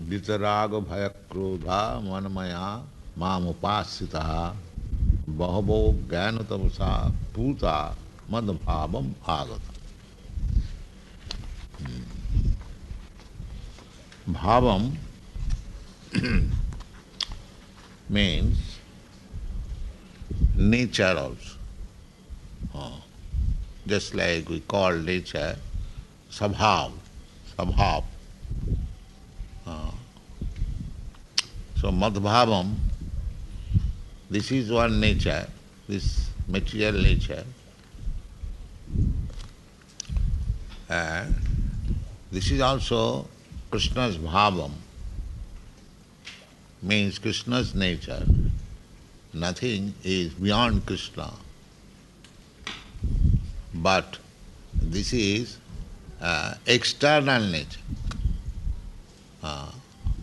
Vitaraga bhaya krodha manamaya mamupasita bahavo jnanatamasa puta madbhavam agata. Bhavam means nature also. Just like we call nature sabhav, sabhav. So madbhavam, this is one nature, this material nature. And this is also Kṛṣṇa's bhavam, means Kṛṣṇa's nature. Nothing is beyond Kṛṣṇa. But this is external nature.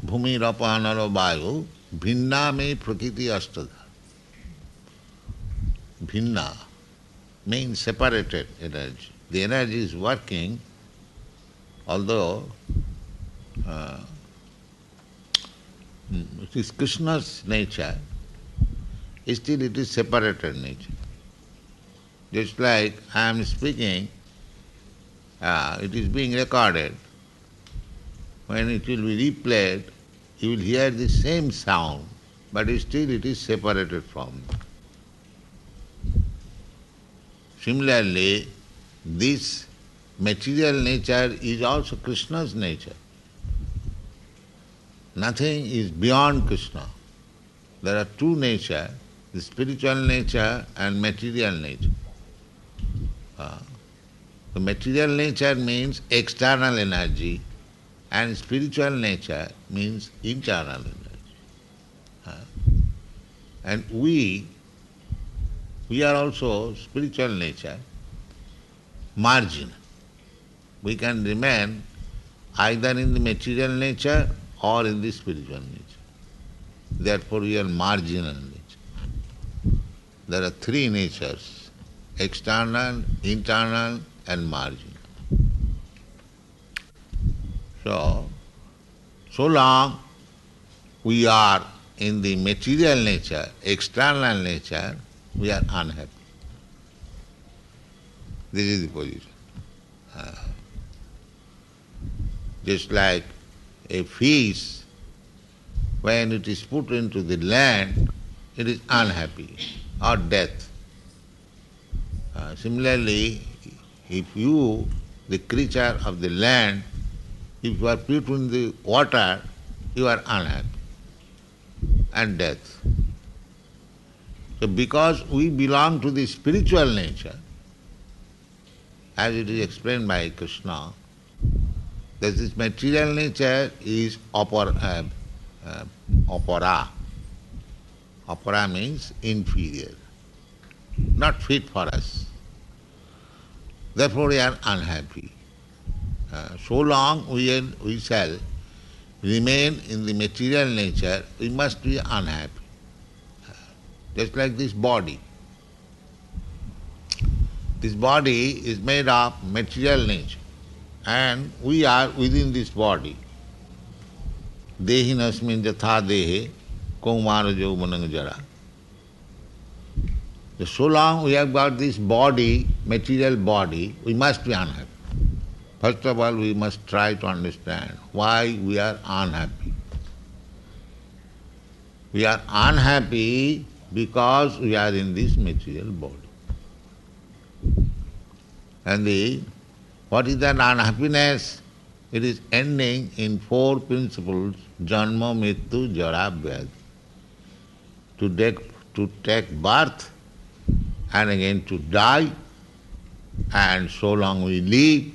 Bhumi rapanaro vayu bhinna me prakriti ashtadha. Bhinna means separated energy. The energy is working, although it is Kṛṣṇa's nature, still it is separated nature. Just like I am speaking, it is being recorded. When it will be replayed, you will hear the same sound, but still it is separated from it. Similarly, this material nature is also Kṛṣṇa's nature. Nothing is beyond Kṛṣṇa. There are two natures, the spiritual nature and material nature. The material nature means external energy, and spiritual nature means internal energy. And we are also spiritual nature, margin. We can remain either in the material nature or in the spiritual nature. Therefore we are marginal nature. There are three natures, external, internal and marginal. So long we are in the material nature, external nature, we are unhappy. This is the position. Just like a fish, when it is put into the land, it is unhappy, or death. Similarly, if you, the creature of the land, if you are put in the water, you are unhappy, and death. So because we belong to the spiritual nature, as it is explained by Kṛṣṇa, that this material nature is apara. Apara means inferior, not fit for us. Therefore we are unhappy. So long we shall remain in the material nature, we must be unhappy. Just like this body. This body is made of material nature, and we are within this body. Dehinasmin jatha dehe kaumara jauvanang jara. So long we have got this body, material body, we must be unhappy. First of all, we must try to understand why we are unhappy. We are unhappy because we are in this material body. And what is that unhappiness? It is ending in four principles: janma, mrityu, jara, vyadhi. To take birth and again to die, and so long we live,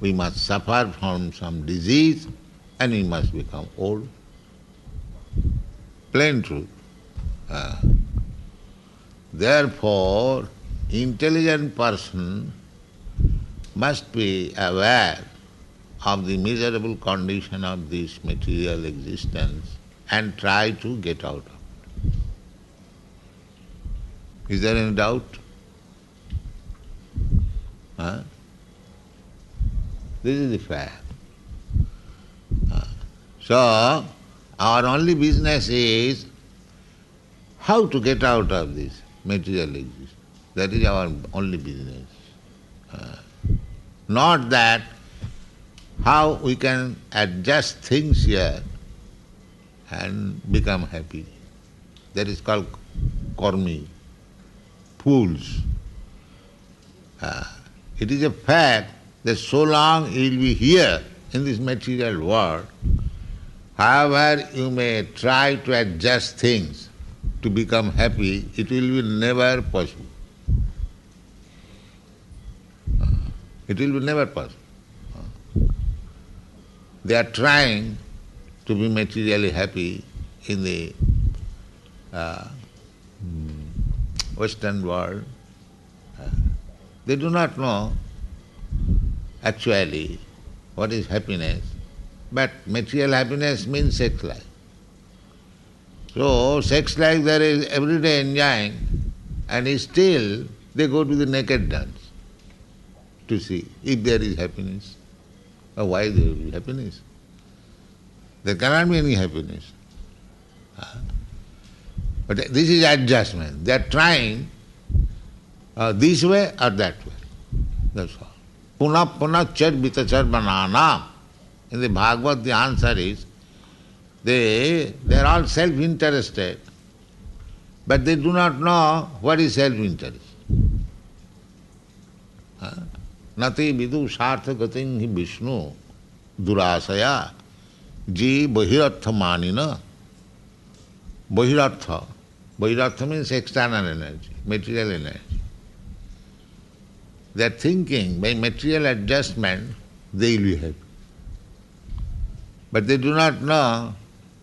we must suffer from some disease and we must become old. Plain truth. Therefore, intelligent person must be aware of the miserable condition of this material existence and try to get out of it. Is there any doubt? This is the fact. So, our only business is how to get out of this material existence. That is our only business. Not that how we can adjust things here and become happy. That is called karmi, fools. It is a fact that so long you will be here in this material world, however you may try to adjust things to become happy, it will be never possible. It will be never possible. They are trying to be materially happy in the Western world. They do not know actually what is happiness, but material happiness means sex life. So, sex life there is every day enjoying, and still they go to the naked dance to see if there is happiness. Or why there will be happiness? There cannot be any happiness. But this is adjustment. They are trying this way or that way. That's all. Puna puna char vitachar banana. In the Bhagavad, the answer is they are all self-interested, but they do not know what is self-interest. Nati vidu sartha gating hi Vishnu durasaya ji bahirartha manina. Bahirartha. Bahirartha means external energy, material energy. They are thinking by material adjustment they will be happy. But they do not know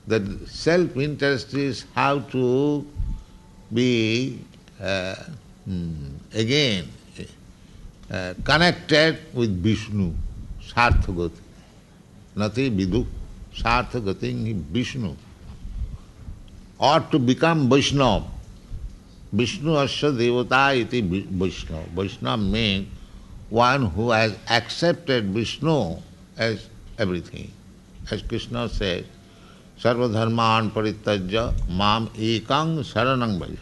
that self-interest is how to be again connected with Vishnu, Sarthagati. Nati vidu Sarthagati Vishnu. Or to become Vaishnava. Vishnu asya devata iti Vaishnava. Vaishnava means one who has accepted Vishnu as everything. As Kṛṣṇa says, Sarva dharman parityajya mam ekang saranang bhaja.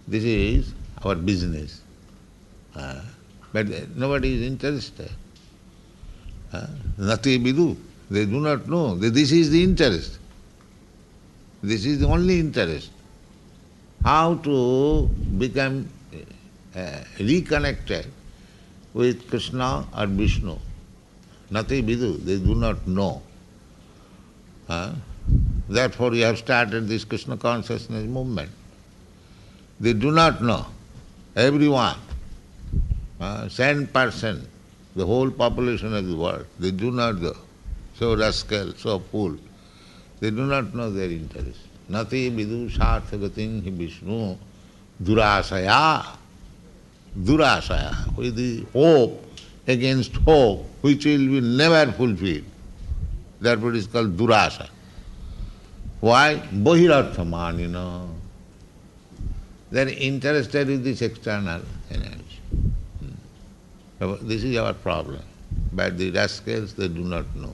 This is our business. But nobody is interested. Nati vidu. They do not know. This is the interest. This is the only interest. How to become reconnected with Kṛṣṇa or Vishnu. Nati vidu. They do not know. Therefore we have started this Kṛṣṇa consciousness movement. They do not know. Everyone, 10%, the whole population of the world, they do not know. So rascal, so fool. They do not know their interest. Nati vidu sarthagatin hi Vishnu durasaya. Durasaya, with the hope against hope, which will be never fulfilled. Therefore it is called durasa. Why? Bahirartha manina. They are interested in this external energy. This is our problem. But the rascals, they do not know.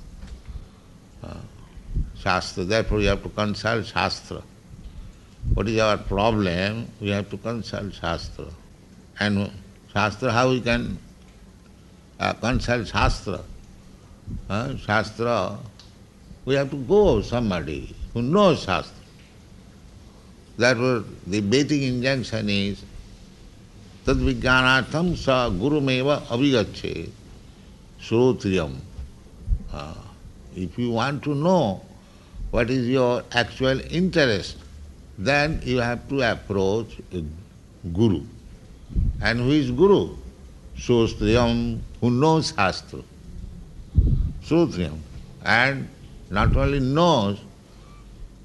Shastra. Therefore we have to consult Shastra. What is our problem? We have to consult Shastra. And Shastra, how we can consult Shastra? Shastra, we have to go somebody who knows Shastra. Therefore the basic injunction is tad vijnanatham sa gurumeva avigacche srotriyam. If you want to know what is your actual interest, then you have to approach a guru. And who is guru? Srotriyam, who knows Shastra. Srotriyam. And not only knows,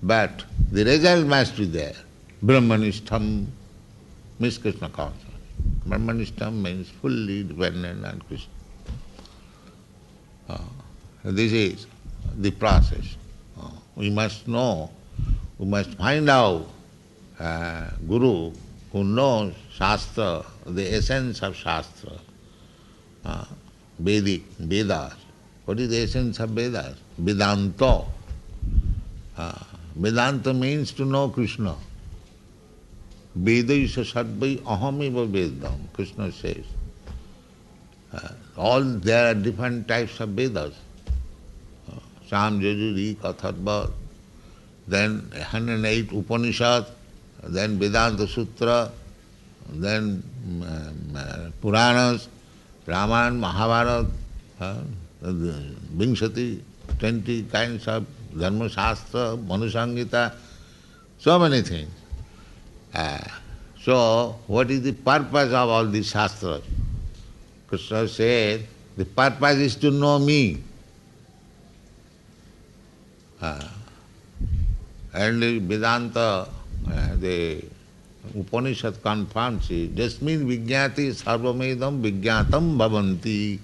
but the result must be there. Brahmanishtam means Kṛṣṇa consciousness. Brahmanishtam means fully dependent on Kṛṣṇa. This is the process. We must know, we must find out Guru who knows Shastra, the essence of Shastra, Vedic, Vedas, What is the essence of Vedas? Vedanta. Vedanta means to know Kṛṣṇa. Vedaisa sadvai ahamiva vedam, Kṛṣṇa says. There are different types of Vedas. Sam, Yajuri, Katharva, then 108 Upanishad, then Vedanta Sutra, then Puranas, Ramayana, Mahabharata, Vinshati, 20 kinds of Dharma Shastra, Manusangita, so many things. So, what is the purpose of all these Shastras? Kṛṣṇa says, the purpose is to know me. And the Vedanta, the Upanishad confirms it. Jasmin vijñāti sarvamedam vijñātam bhavanti.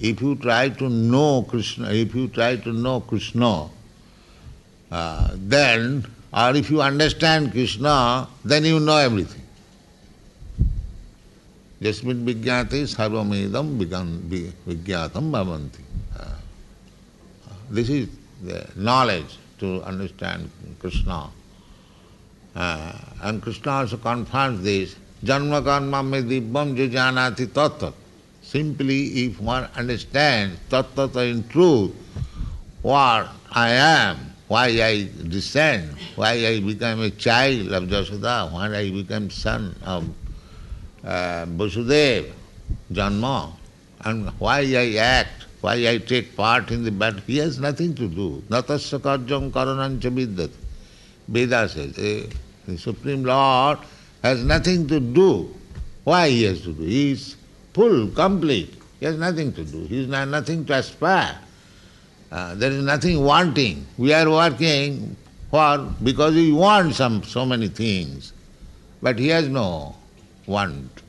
If you try to know Kṛṣṇa, then, or if you understand Kṛṣṇa, then you know everything. Jasmin vijñāti sarvamedam vijñātam bhavanti. This is the knowledge to understand Kṛṣṇa. And Kṛṣṇa also confirms this. Janma karma me dibbam jajanati tattat. Simply, if one understands tattata in truth, what I am, why I descend, why I become a child of Jasoda, why I become son of Vasudeva, Janma, and why I act, why I take part in the battle, he has nothing to do. Natasya karjam karanancha vidyate. Veda says, the Supreme Lord has nothing to do. Why he has to do? He is full, complete. He has nothing to do. He has nothing to aspire. There is nothing wanting. We are working because we want so many things. But he has no want.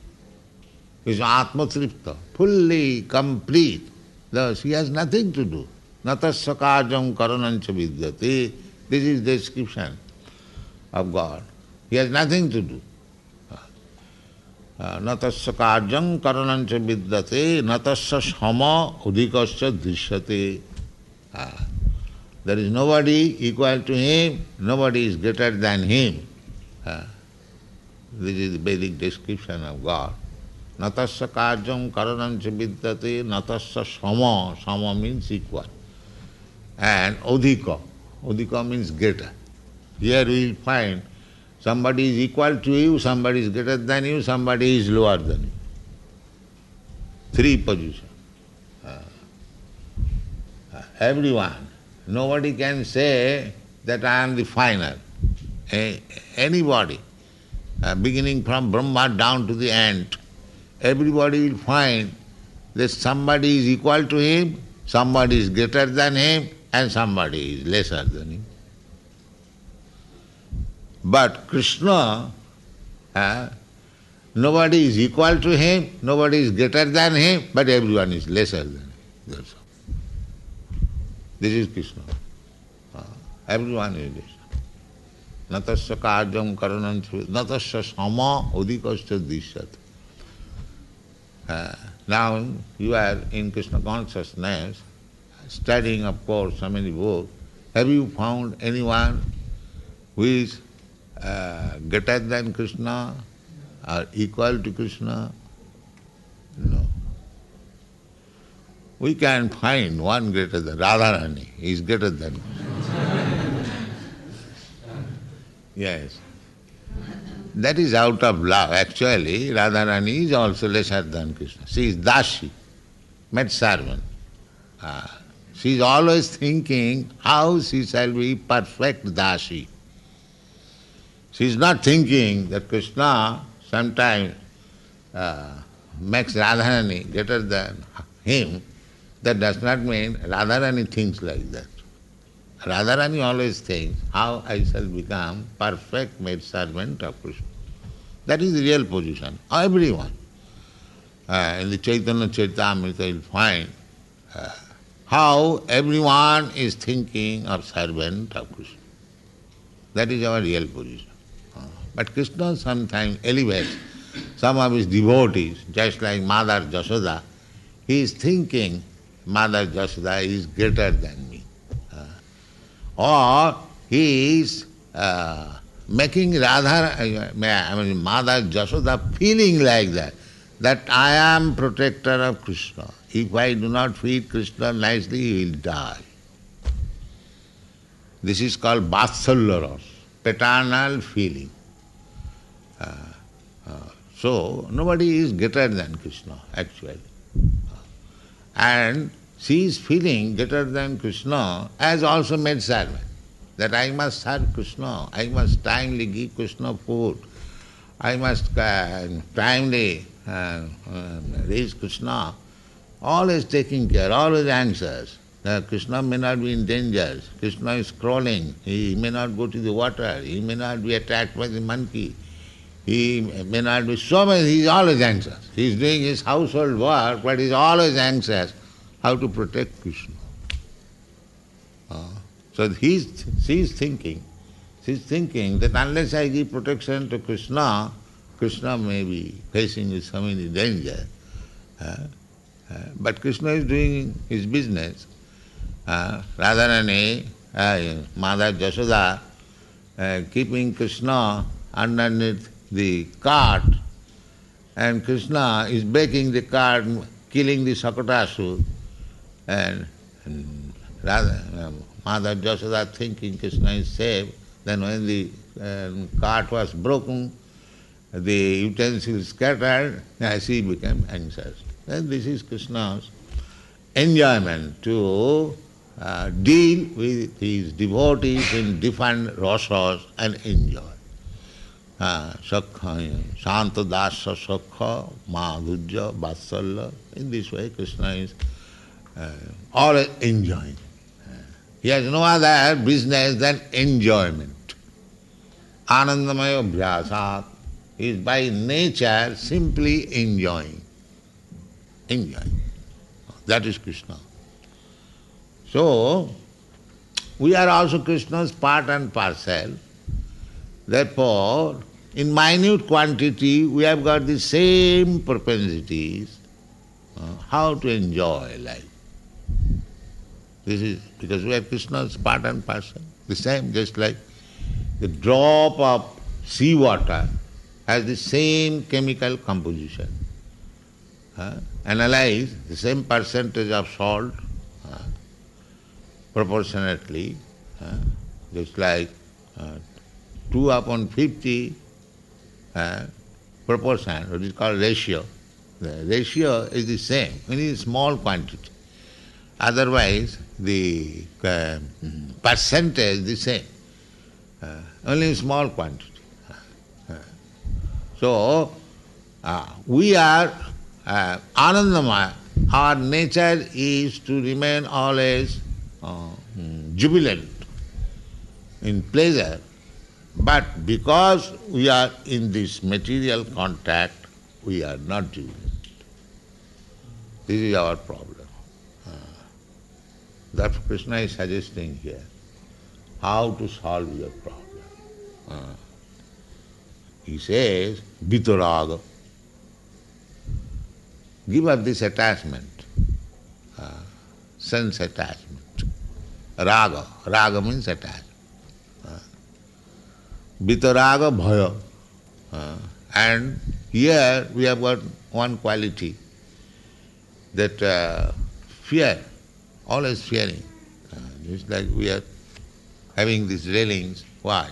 He is Atma-tripta, fully complete. Thus, he has nothing to do. Natasya karjam karanancha vidyate. This is the description of God. He has nothing to do. Natasya karjam karanancha vidyate, natasya shama udhikasya drishyate. There is nobody equal to him, nobody is greater than him. This is the Vedic description of God. Natasya karjam karanancha vidyate, natasya shama. Shama means equal. And udhika. Udhika means greater. Here we will find somebody is equal to you, somebody is greater than you, somebody is lower than you. Three positions. Everyone. Nobody can say that I am the final. Anybody, beginning from Brahma down to the end, everybody will find that somebody is equal to him, somebody is greater than him, and somebody is lesser than him. But Kṛṣṇa, nobody is equal to him, nobody is greater than him, but everyone is lesser than him. That's all. This is Kṛṣṇa. Everyone is lesser. Natasya karjam karanancha, natasya sama udhikasya drishyate. Now you are in Kṛṣṇa consciousness, studying, of course, so many books. Have you found anyone who is greater than Kṛṣṇa or equal to Kṛṣṇa? No. We can find one greater than Radharani. He is greater than yes. That is out of love. Actually, Radharani is also lesser than Kṛṣṇa. She is Dashi, maid servant. She is always thinking how she shall be perfect Dashi. She is not thinking that Kṛṣṇa sometimes makes Radharani greater than him. That does not mean Radharani thinks like that. Radharani always thinks how I shall become perfect maid servant of Kṛṣṇa. That is the real position. Everyone. In the Chaitanya Charitamrita you will find how everyone is thinking of servant of Kṛṣṇa. That is our real position. But Kṛṣṇa sometimes elevates some of his devotees, just like Mother Jasoda. He is thinking Mother Jasoda is greater than me. Or he is making Mother Jasoda feeling like that I am protector of Kṛṣṇa. If I do not feed Kṛṣṇa nicely, he will die. This is called Vatsalya Ras, paternal feeling. So nobody is greater than Kṛṣṇa, actually. And she is feeling greater than Kṛṣṇa as also maid servant, that I must serve Kṛṣṇa, I must timely give Kṛṣṇa food, I must timely raise Kṛṣṇa, always taking care, always anxious. Kṛṣṇa may not be in danger, Kṛṣṇa is crawling, he may not go to the water, he may not be attacked by the monkey, he may not be so many, he is always anxious. He is doing his household work, but he is always anxious how to protect Kṛṣṇa. So she is thinking that unless I give protection to Kṛṣṇa, Kṛṣṇa may be facing with so many danger. But Kṛṣṇa is doing his business. Radharani, Mother Jasoda, keeping Kṛṣṇa underneath the cart, and Kṛṣṇa is breaking the cart, killing the Sakatasur, and Mother Jasoda thinking Kṛṣṇa is safe. Then when the cart was broken, the utensils scattered, she became anxious. And this is Kṛṣṇa's enjoyment, to deal with his devotees in different rasas and enjoy. Sakha, Shanta Dasa Sakha, Madhurya, Vatsalya. In this way Kṛṣṇa is always enjoying. He has no other business than enjoyment. Anandamaya Abhyasat. He is by nature simply enjoying. Enjoying. That is Kṛṣṇa. So, we are also Kṛṣṇa's part and parcel. Therefore, in minute quantity, we have got the same propensities how to enjoy life. This is because we are Kṛṣṇa's part and parcel. The same, just like the drop of seawater has the same chemical composition. Analyze the same percentage of salt proportionately, just like 2 upon 50 proportion, what is called ratio. The ratio is the same, only in small quantity. Otherwise, the percentage is the same, only in small quantity. So, we are Anandamaya. Our nature is to remain always jubilant, in pleasure. But because we are in this material contact, we are not jubilant. This is our problem. That's what Kṛṣṇa is suggesting here, how to solve your problem. He says, Vitaraga. Give up this attachment, sense attachment. Raga. Raga means attachment. Vitaraga bhaya. And here we have got one quality, that fear, always fearing. Just like we are having these railings. Why?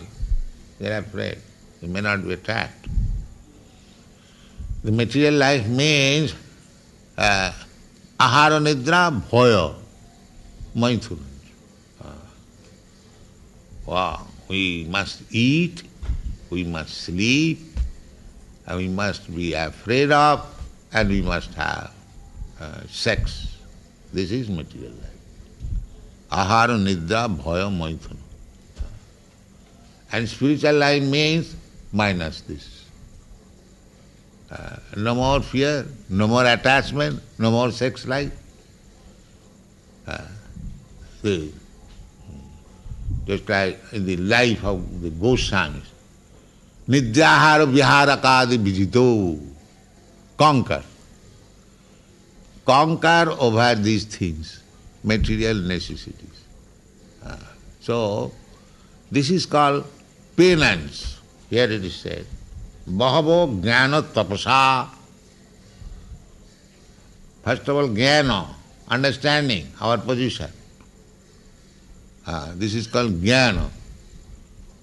They are afraid. They may not be attacked. The material life means ahara nidra bhaya, mindfulness. Wow, we must eat, we must sleep, and we must be afraid of, and we must have sex. This is material life. Ahara nidra bhaya maithuna. And spiritual life means minus this. No more fear, no more attachment, no more sex life. Just like in the life of the Goswamis. Nidyahara viharakadi vijito. Conquer. conquer over these things, material necessities. So, this is called penance. Here it is said, Bahavo jnana tapasa. First of all, jnana, understanding our position. This is called jnana.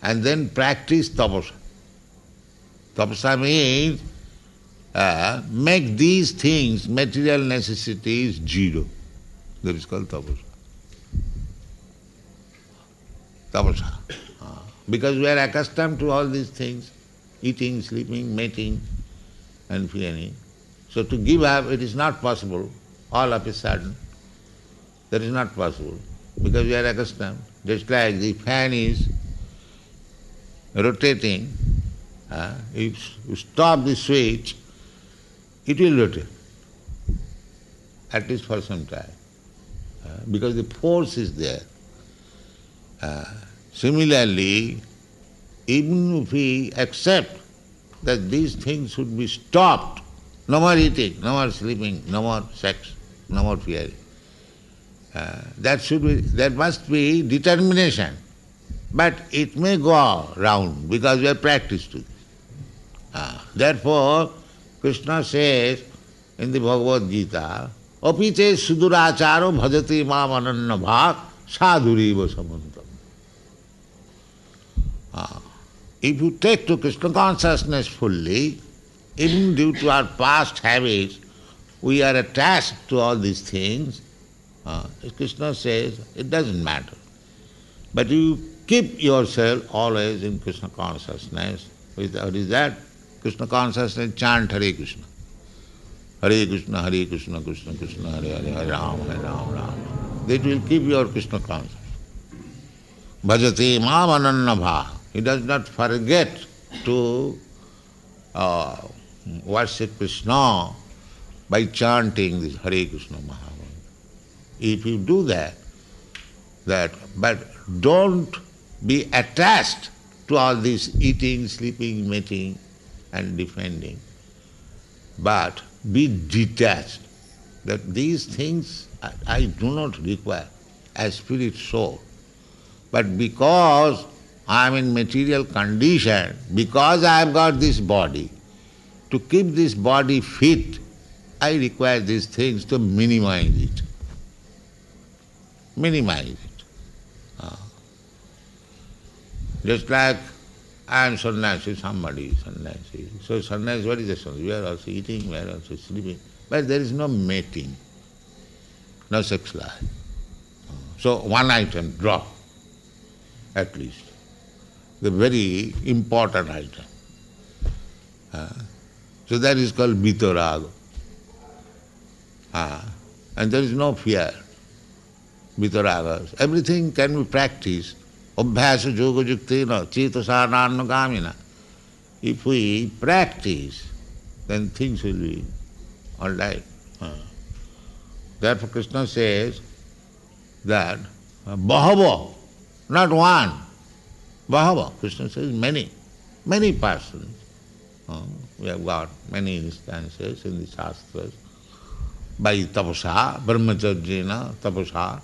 And then practice tapasa. Tapasa means make these things, material necessities, zero. That is called tapasa. Tapasa. Because we are accustomed to all these things, eating, sleeping, mating, and feeling. So to give up, it is not possible all of a sudden. That is not possible, because we are accustomed. Just like the fan is rotating, if you stop the switch, it will rotate, at least for some time, because the force is there. Similarly, even if we accept that these things should be stopped, no more eating, no more sleeping, no more sex, no more fearing, there must be determination. But it may go round because we have practiced to this. Therefore, Krishna says in the Bhagavad Gita, Apiche suduracharo bhajati mam ananya bhak sadhuriva samantam. If you take to Krishna consciousness fully, even due to our past habits, we are attached to all these things. Krishna says, it doesn't matter. But you keep yourself always in Krishna consciousness. What is that? Krishna consciousness, chant Hare Krishna. Hare Krishna, Hare Krishna, Krishna Krishna, Hare Hare, Hare Ram, Hare Ram, Ram. That will keep your Krishna consciousness. Bhajati mam ananya bha. He does not forget to worship Krishna by chanting this Hare Krishna Mahamantra. If you do that, but don't be attached to all this eating, sleeping, mating and defending, but be detached, that these things I do not require as spirit soul. But because I am in material condition, because I have got this body, to keep this body fit, I require these things to minimize it. Minimize it. Just like I am sannyasi, somebody is sannyasi. So sannyasi, what is the sannyasi? We are also eating, we are also sleeping. But there is no mating, no sex life. So one item drop, at least. The very important item. So that is called vitaraga. And there is no fear. Vitaragas. Everything can be practiced. Abhyasa yoga juktena cetasa nanagamina. If we practice, then things will be all right. Therefore Krishna says that bahava, not one, bahava. Krishna says many, many persons. We have got many instances in the Shastras. By tapasa, brahmacharjena, tapasa,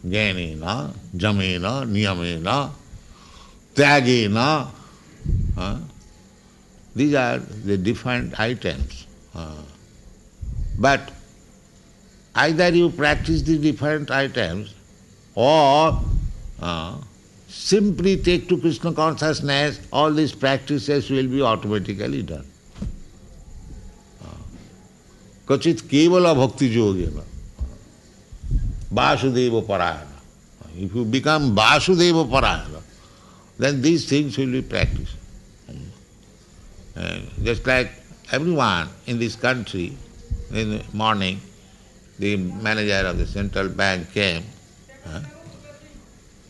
jnanena, jamena, niyamena, tyagena. These are the different items. But either you practice the different items or simply take to Krishna consciousness, all these practices will be automatically done. Kacit kevala bhakti yogena, Vasudeva parayana. If you become Vasudeva parayana, then these things will be practiced. Just like everyone in this country, in the morning, the manager of the central bank came.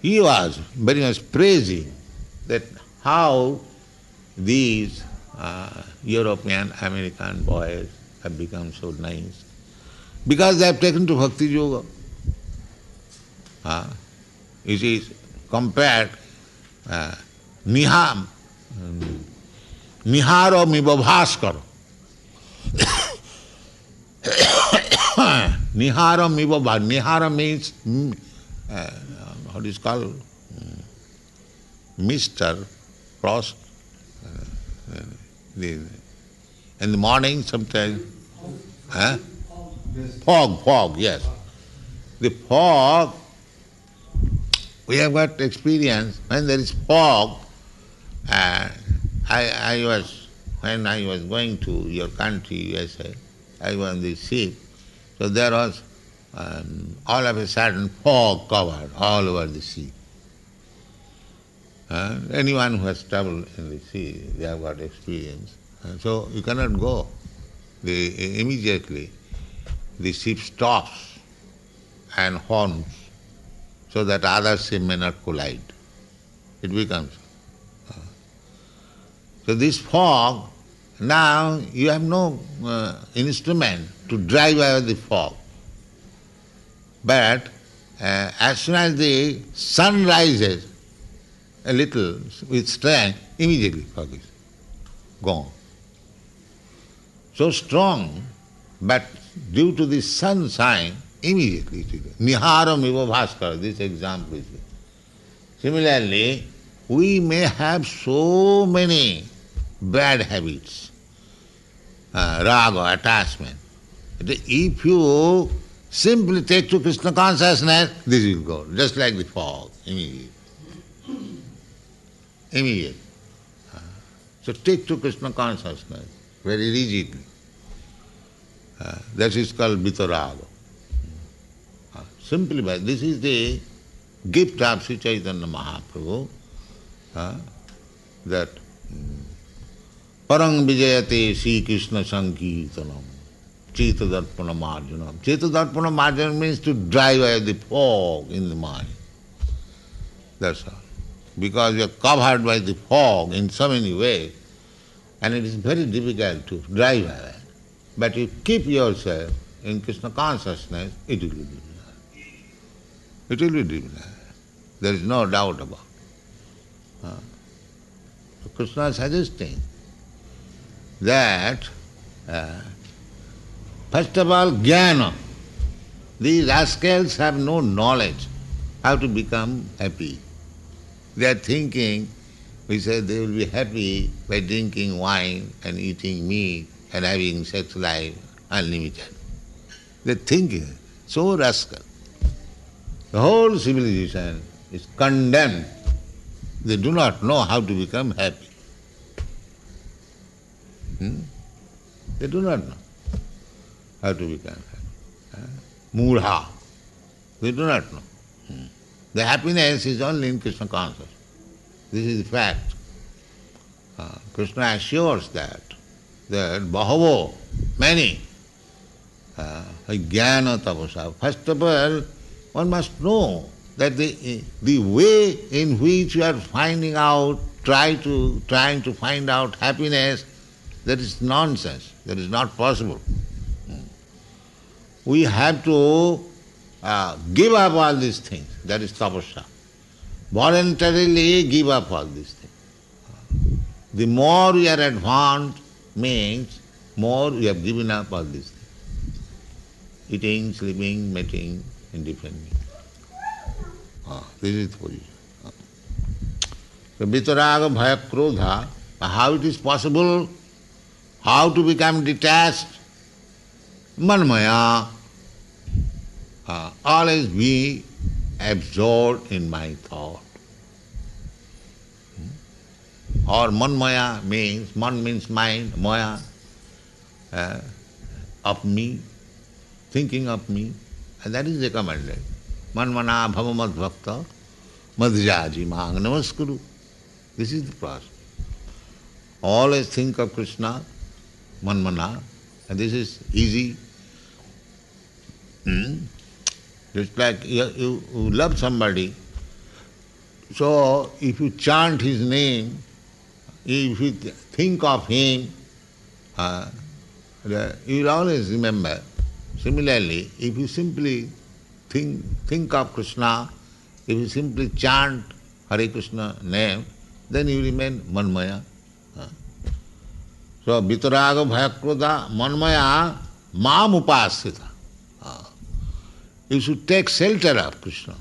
He was very much praising that how these European, American boys have become so nice. Because they have taken to Bhakti Yoga. It is compared niharo miva bhaskara. Niharam iva bha. Nihara means, what is called? Mister, frost. In the morning sometimes, fog, yes. The fog, we have got experience when there is fog. When I was going to your country, USA, I was on the ship, so there was all of a sudden fog covered all over the sea. Anyone who has travelled in the sea, they have got experience. So you cannot go. Immediately the ship stops and horns so that other ship may not collide. It becomes. So this fog, now you have no instrument to drive away the fog. But as soon as the sun rises a little with strength, immediately fog is gone. So strong, but due to the sunshine, immediately it is gone. Niharam iva bhaskara, this example is there. Similarly, we may have so many bad habits, raga, attachment. If you simply take to Kṛṣṇa consciousness, this will go, just like the fog, immediately. Immediately. So take to Kṛṣṇa consciousness very rigidly. That is called vitaraga. Simply by this is the gift of Sri Chaitanya Mahaprabhu, that parang vijayate Sri Kṛṣṇa sankirtanam cetadarpana marjanam. Cetadarpana marjanam means to drive away the fog in the mind. That's all. Because you are covered by the fog in so many ways, and it is very difficult to drive away. But if you keep yourself in Kṛṣṇa consciousness, it will be driven. It will be driven. There is no doubt about it. So Kṛṣṇa is suggesting that first of all, jnana. These rascals have no knowledge how to become happy. They are thinking, we say they will be happy by drinking wine and eating meat and having sex life unlimited. They are thinking, so rascal. The whole civilization is condemned. They do not know how to become happy. They do not know how to become happy. Mudha. They do not know. The happiness is only in Kṛṣṇa consciousness. This is the fact. Kṛṣṇa assures that bahavo, many, jnana tapasa. First of all, one must know that the way in which you are finding out, trying to find out happiness, that is nonsense. That is not possible. We have to give up all these things. That is tapasya. Voluntarily give up all these things. The more we are advanced means more we have given up all these things. Eating, sleeping, mating, and defending. This is the position. So vitaraga, bhaya, krodha, how it is possible? How to become detached? Manmaya. Always be absorbed in my thought. Or manmaya means, man means mind, maya, of me, thinking of me, and that is recommended. Manmana bhavamad bhakta madhyaji mang namaskuru. This is the process. Always think of Kṛṣṇa, manmana, and this is easy. Just like you love somebody, so if you chant his name, if you think of him, you will always remember. Similarly, if you simply think of Kṛṣṇa, if you simply chant Hare Krishna name, then you remain manmaya. So vitaraga bhaya krodha manmaya mam upasita. You should take shelter of Krishna.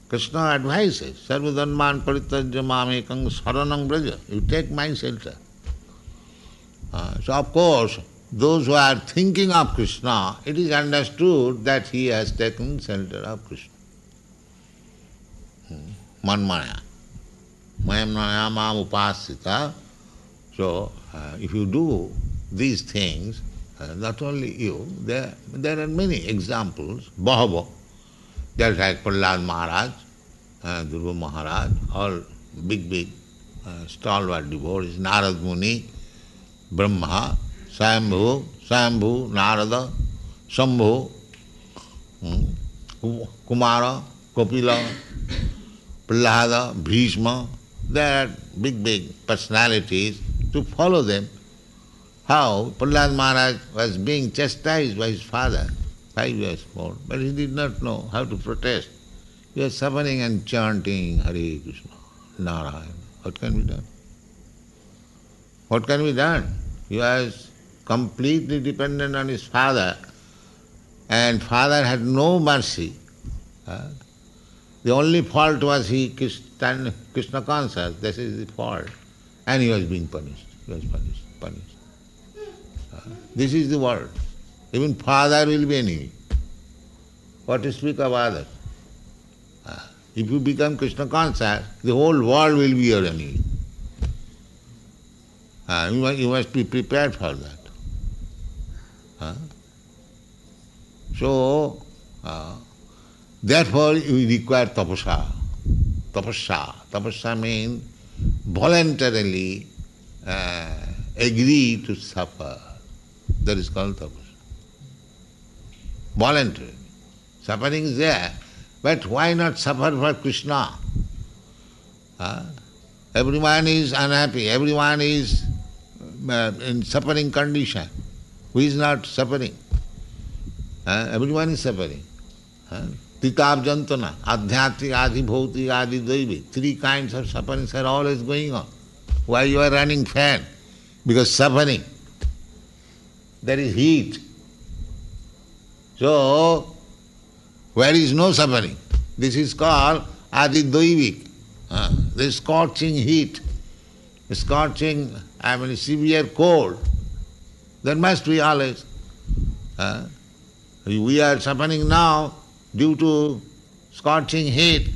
Krishna advises, Sarvadharman parityajya mamekam saranam braja. You take my shelter. So of course, those who are thinking of Krishna, it is understood that he has taken shelter of Krishna. Manmaya. Mayam mam upasita. So, if you do these things, not only you, there are many examples, Bahava, just like Prahlad Maharaj, Dhruva Maharaj, all big stalwart devotees, Narad Muni, Brahma, Swayambhu, Narada, Shambhu, Kumara, Kapila, Prahlada, Bhishma, there are big personalities. To follow them, how Prahlad Maharaj was being chastised by his father, 5 years old, but he did not know how to protest. He was suffering and chanting Hare Krishna, Narayana. What can be done? What can be done? He was completely dependent on his father, and father had no mercy. The only fault was he Krishna conscious, this is the fault. And he was being punished. He was punished. This is the world. Even father will be enemy. What to speak of others? If you become Krishna conscious, the whole world will be your enemy. You must be prepared for that. So, therefore you require tapasya. Tapasya means voluntarily agree to suffer. That is called tapasya. Voluntary. Suffering is there, but why not suffer for Krishna? Everyone is unhappy, everyone is in suffering condition. Who is not suffering? Everyone is suffering. Titab jantana, adhyatmik, adi bhautik, adi daivik. 3 kinds of sufferings are always going on. Why you are running fan? Because suffering. There is heat. So, where is no suffering? This is called adi daivik. The scorching heat, scorching, severe cold. There must be always. We are suffering now due to scorching heat,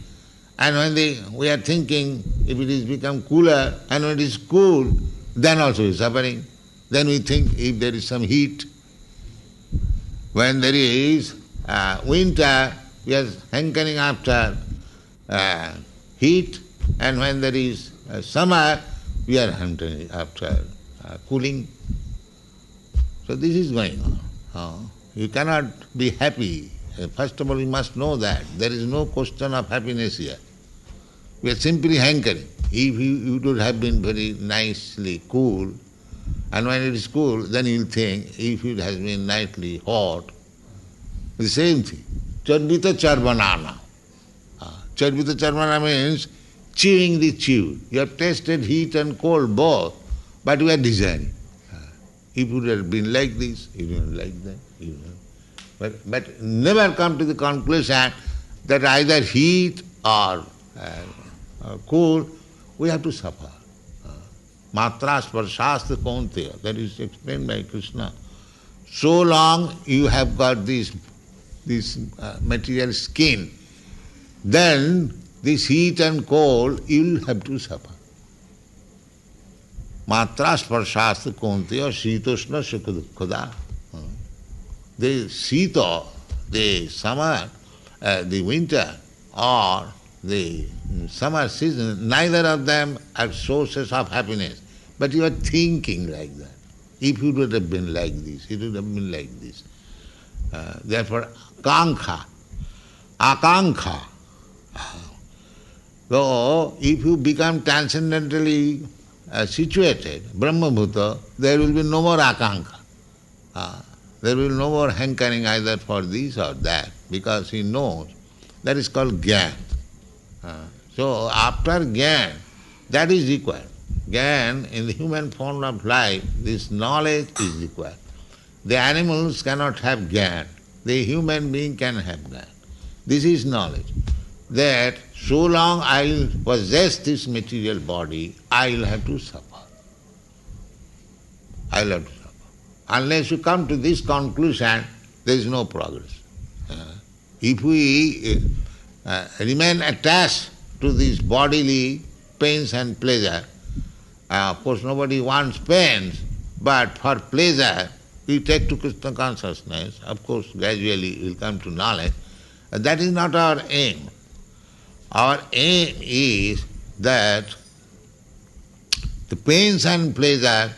and when we are thinking if it is become cooler, and when it is cool, then also is suffering. Then we think if there is some heat. When there is winter, we are hankering after heat, and when there is summer, we are hankering after cooling. So this is going on. You cannot be happy. First of all, you must know that there is no question of happiness here. We are simply hankering. If you would have been very nicely cool, and when it is cool, then you will think, if it has been nicely hot, the same thing. Charbita charvanana. Charbita charvana means chewing the chew. You have tasted heat and cold both, but you are desiring. If you would have been like this, you would have like that. But never come to the conclusion that either heat or cool, we have to suffer. Matra sparshastra kaunteya, that is explained by Kṛṣṇa. So long you have got this material skin, then this heat and cold, you will have to suffer. Matra sparshastra kaunteya sitoshna sukha. The sita, the summer, the winter, or the summer season, neither of them are sources of happiness. But you are thinking like that. If you would have been like this, it would have been like this. Therefore, akankha. So, if you become transcendentally situated, Brahmabhuta, there will be no more akankha. There will be no more hankering either for this or that, because he knows. That is called Gyan. So after Gyan, that is required. Gyan, in the human form of life, this knowledge is required. The animals cannot have Gyan. The human being can have Gyan. This is knowledge. That so long I will possess this material body, I will have to suffer. I will have to suffer. Unless you come to this conclusion, there is no progress. If we remain attached to these bodily pains and pleasure, of course nobody wants pains, but for pleasure we take to Kṛṣṇa consciousness, of course gradually we will come to knowledge. That is not our aim. Our aim is that the pains and pleasure,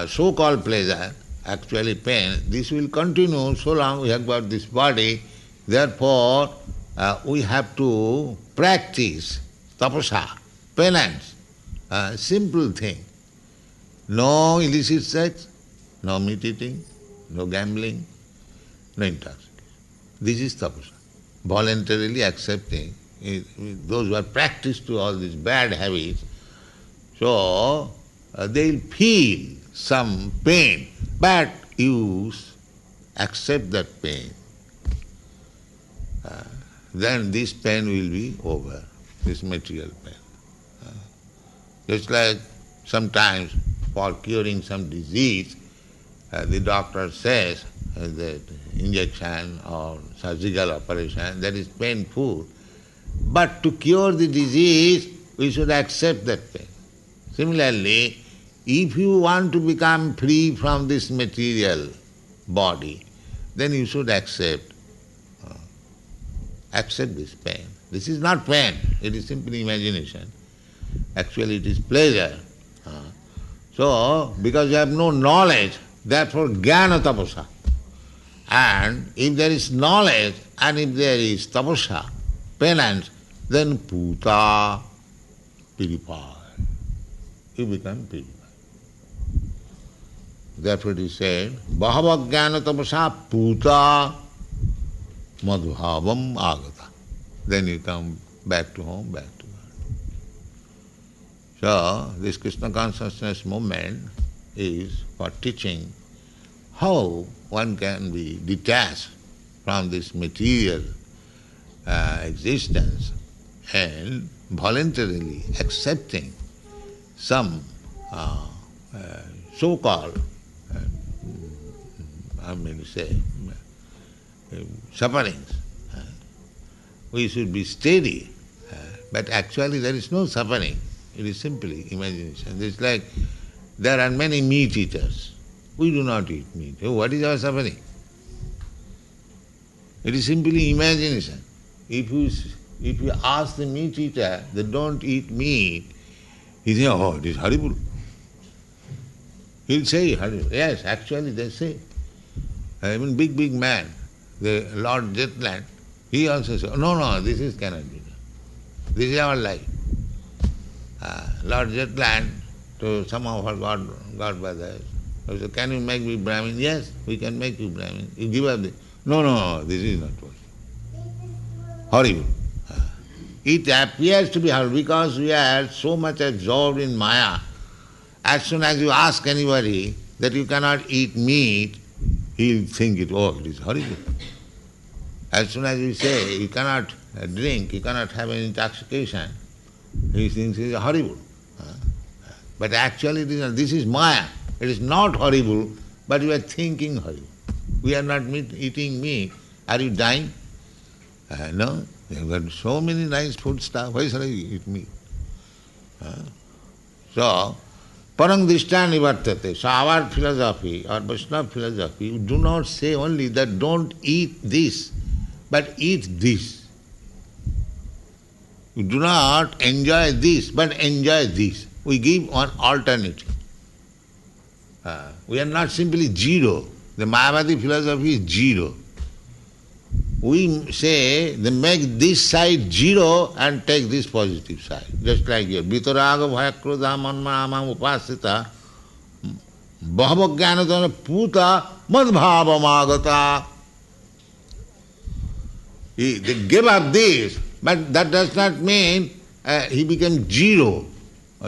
so-called pleasure, actually pain, this will continue so long we have got this body. Therefore, we have to practice tapasa, penance, simple thing. No illicit sex, no meat eating, no gambling, no intoxication. This is tapasa. Voluntarily accepting. Those who are practiced to all these bad habits, so they will feel some pain, but you accept that pain. Then this pain will be over, this material pain. Just like sometimes for curing some disease, the doctor says that injection or surgical operation, that is painful. But to cure the disease, we should accept that pain. Similarly, if you want to become free from this material body, then you should accept this pain. This is not pain, it is simply imagination. Actually it is pleasure. So, because you have no knowledge, therefore jnana tapasa. And if there is knowledge and if there is tapasa, penance, then puta, purify. You become purified. Therefore it is said, bahava jnana tapasa puta madhbhavam agata. Then you come back to home, back to God. So, this Kṛṣṇa consciousness movement is for teaching how one can be detached from this material existence and voluntarily accepting some so-called, sufferings. We should be steady, but actually there is no suffering. It is simply imagination. It's like there are many meat eaters. We do not eat meat. What is our suffering? It is simply imagination. If you ask the meat eater, they don't eat meat, he says, oh, it is horrible. He'll say, horrible. Yes, actually they say. Even big man, the Lord Jetland, he also says, no, this cannot be done. This is our life. Lord Jetland, to some of our God brothers, he said, can you make me Brahmin? Yes, we can make you Brahmin. You give up this. No, this is not possible. Horrible. It appears to be horrible because we are so much absorbed in Maya. As soon as you ask anybody that you cannot eat meat, he'll think it is horrible. As soon as you say you cannot drink, you cannot have an intoxication, he thinks it is horrible. But actually this is Maya. It is not horrible, but you are thinking horrible. We are not eating meat. Are you dying? No. You have got so many nice food stuff. Why should I eat meat? So, parang drishtya nivartate. So our philosophy, our Vaishnava philosophy, you do not say only that don't eat this, but eat this. You do not enjoy this, but enjoy this. We give one alternative. We are not simply zero. The Mayavadi philosophy is zero. We say, they make this side zero and take this positive side. Just like here. Vitaraga bhayakrodha manmanamam upasita bhava puta madbhavamagata. They give up this, but that does not mean he became zero.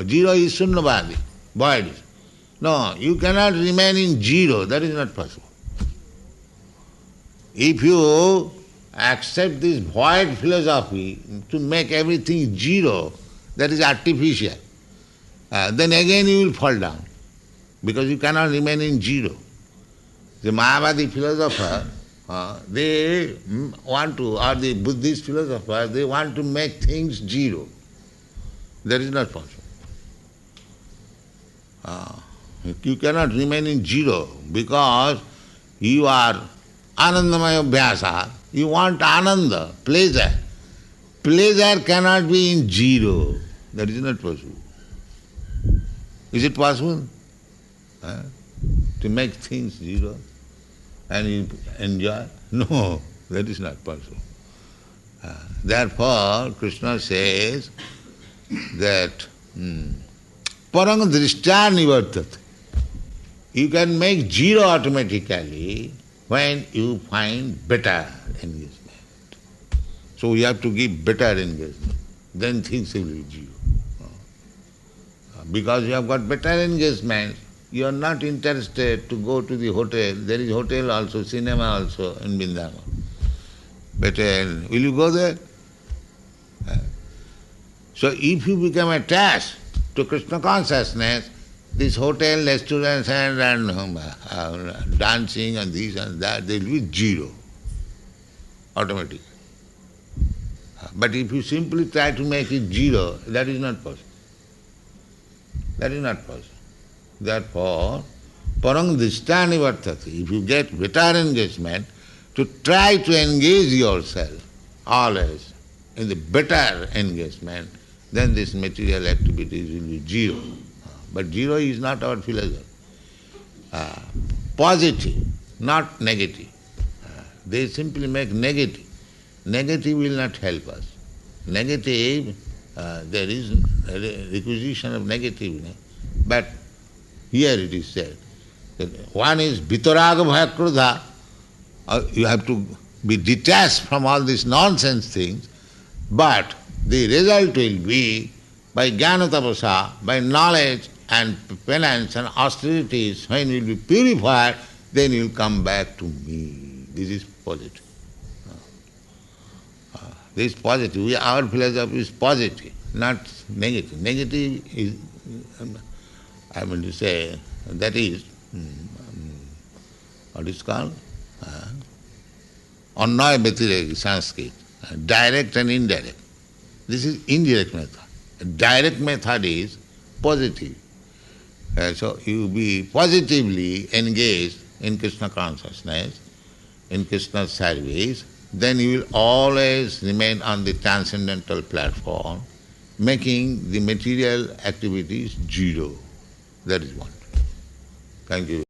Zero is sunnavadi, void. No, you cannot remain in zero. That is not possible. If you accept this void philosophy to make everything zero, that is artificial, then again you will fall down, because you cannot remain in zero. The Mayavadi philosopher, they want to, or the Buddhist philosopher, they want to make things zero. That is not possible. You cannot remain in zero because you are anandamaya abhyasa. You want ananda, pleasure. Pleasure cannot be in zero. That is not possible. Is it possible? To make things zero and you enjoy? No, that is not possible. Therefore, Kṛṣṇa says that parang drishta nivartate. You can make zero automatically when you find better engagement. So we have to give better engagement. Then things will be zero. Because you have got better engagement, you are not interested to go to the hotel. There is hotel also, cinema also in Vrindavan. Better, will you go there? So if you become attached to Kṛṣṇa consciousness, this hotel, restaurants and dancing and this and that, they will be zero, automatically. But if you simply try to make it zero, that is not possible. That is not possible. Therefore, parang drishta nivartate. If you get better engagement, to try to engage yourself always in the better engagement, then this material activities will be zero. But zero is not our philosophy. Positive, not negative. They simply make negative. Negative will not help us. Negative, there is a requisition of negativeness. But here it is said that one is vitaraga bhaya krodha. You have to be detached from all these nonsense things, but the result will be by jnana tapasa, by knowledge and penance and austerities, when you will be purified, then you will come back to me. This is positive. This is positive. Our philosophy is positive, not negative. Negative is, I mean to say, that is, what is called? Annaya Vyatireka, Sanskrit. Direct and indirect. This is indirect method. Direct method is positive. So you be positively engaged in Kṛṣṇa consciousness, in Kṛṣṇa's service, then you will always remain on the transcendental platform, making the material activities zero. That is one. Thank you.